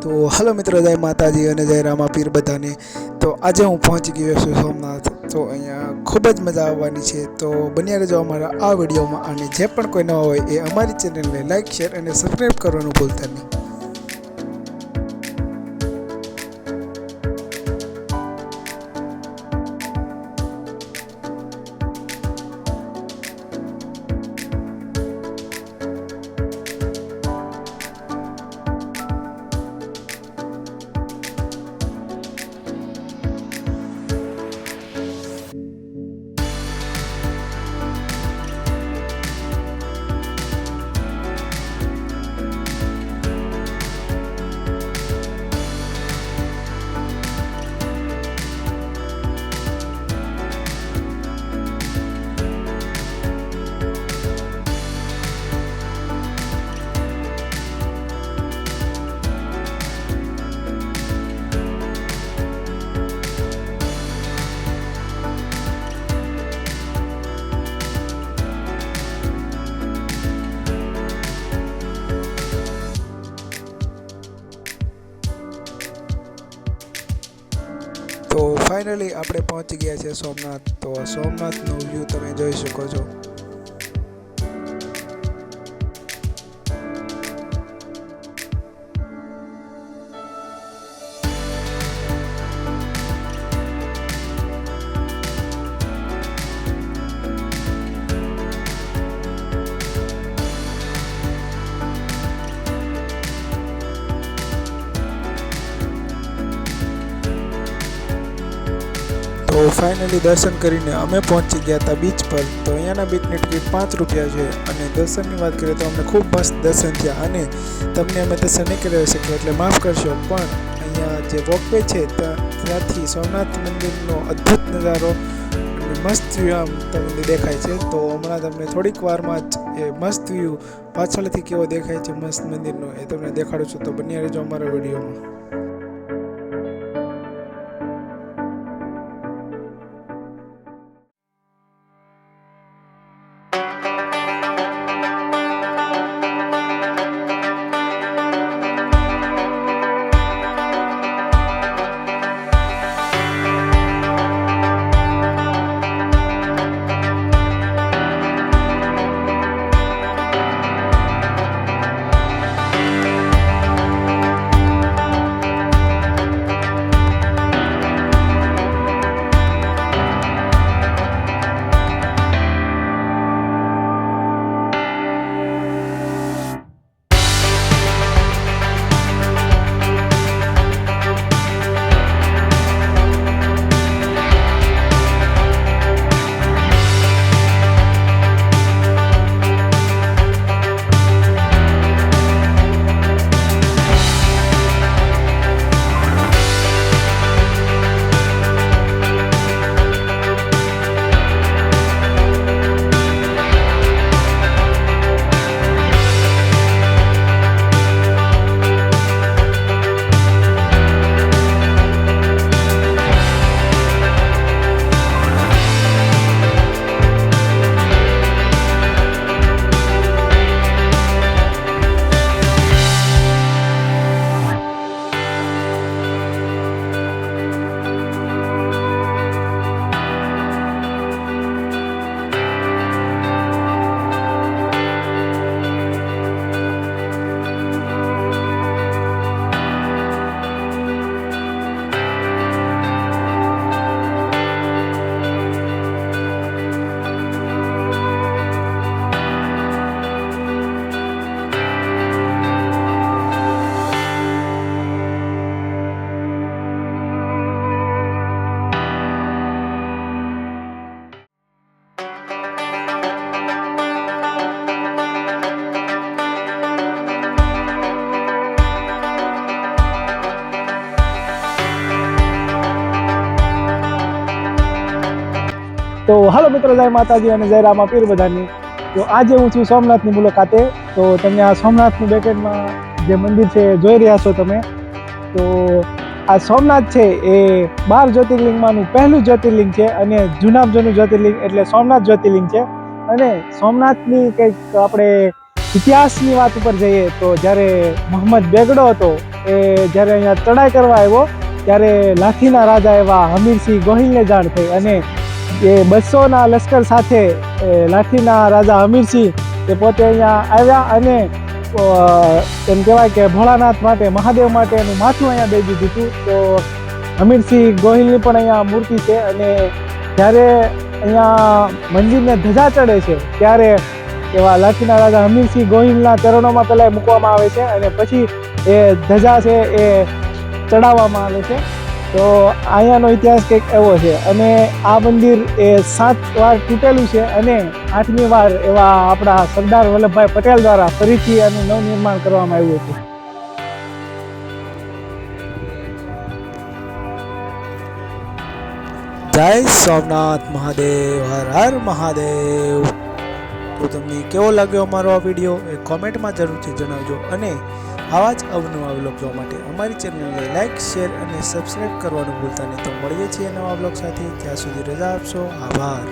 તો હલો મિત્રો, જય માતાજી અને જય રામાપીર બધાને। તો આજે હું પહોંચી ગયો છું સોમનાથ। તો અહીંયા ખૂબ જ મજા આવવાની છે, તો બન્યા રહેજો અમારા આ વિડીયોમાં। અને જે પણ કોઈ નવા હોય એ અમારી ચેનલને લાઇક, શેર અને સબસ્ક્રાઈબ કરવાનું ભૂલતા નહીં। તો ફાઇનલી આપણે પહોંચી ગયા છે સોમનાથ। તો સોમનાથનો વ્યૂ તમે જોઈ શકો છો। તો ફાઇનલી દર્શન કરીને અમે પહોંચી ગયા હતા બીચ પર। તો અહીંયાના બીચની ટિકિટ 5 રૂપિયા છે। અને દર્શનની વાત કરીએ તો અમને ખૂબ મસ્ત દર્શન થયા। અને તમને અમે દર્શન નહીં કરી શકીએ એટલે માફ કરશો, પણ અહીંયા જે વોકવે છે ત્યાંથી સોમનાથ મંદિરનો અદ્ભુત નજારો અને મસ્ત વ્યૂ આમ તમને દેખાય છે। તો હમણાં તમને થોડીક વારમાં જ એ મસ્ત વ્યૂ પાછળથી કેવો દેખાય છે મસ્ત મંદિરનો એ તમને દેખાડું છું। તો બન્યા રહેજો અમારા વિડીયોમાં। તો હાલો મિત્રો, જય માતાજી અને જય રામાપીર બધાની। તો આજે હું છું સોમનાથની મુલાકાતે। તો તમે આ સોમનાથની બેકેટમાં જે મંદિર છે જોઈ રહ્યા છો તમે। તો આ સોમનાથ છે એ 12 જ્યોતિર્લિંગમાંનું પહેલું જ્યોતિર્લિંગ છે અને જૂનામાં જૂનું જ્યોતિર્લિંગ એટલે સોમનાથ જ્યોતિર્લિંગ છે। અને સોમનાથની કંઈક આપણે ઇતિહાસની વાત ઉપર જઈએ તો જ્યારે મોહમ્મદ બેગડો હતો એ જ્યારે અહીંયા ચડાઈ કરવા આવ્યો ત્યારે લાઠીના રાજા એવા હમીરસિંહ ગોહિલને જાણ થઈ અને એ 200ના લશ્કર સાથે લાઠીના રાજા હમીરસિંહ તે પોતે અહીંયા આવ્યા અને એમ કહેવાય કે ભોળાનાથ માટે મહાદેવ માટે એનું માથું અહીંયા દઈ દીધું હતું. તો હમીરસિંહ ગોહિલની પણ અહીંયા મૂર્તિ છે અને જ્યારે અહીંયા મંદિરને ધજા ચડે છે ત્યારે એવા લાઠીના રાજા હમીરસિંહ ગોહિલના ચરણોમાં પહેલાં મૂકવામાં આવે છે અને પછી એ ધજા છે એ ચડાવવામાં આવે છે. તો અહીંયાનો ઇતિહાસ કંઈક એવો છે અને આ મંદિર એ 7 વાર તૂટેલું છે અને 8મી વાર એવા આપણા સરદાર વલ્લભભાઈ પટેલ દ્વારા ફરીથી આનું નવનિર્માણ કરવામાં આવ્યું હતું. જય સોમનાથ મહાદેવ, હર હર મહાદેવ. તો તમને કેવો લાગ્યો અમારો આ વિડીયો એ કોમેન્ટમાં જરૂરથી જણાવજો અને આવા જ અવનવા વ્લોગ જોવા માટે અમારી ચેનલને લાઇક, શેર અને સબસ્ક્રાઈબ કરવાનું ભૂલતા નહીં. તો મળીએ છીએ નવા વ્લોગ સાથે. ત્યાં સુધી રજા આપશો. આભાર.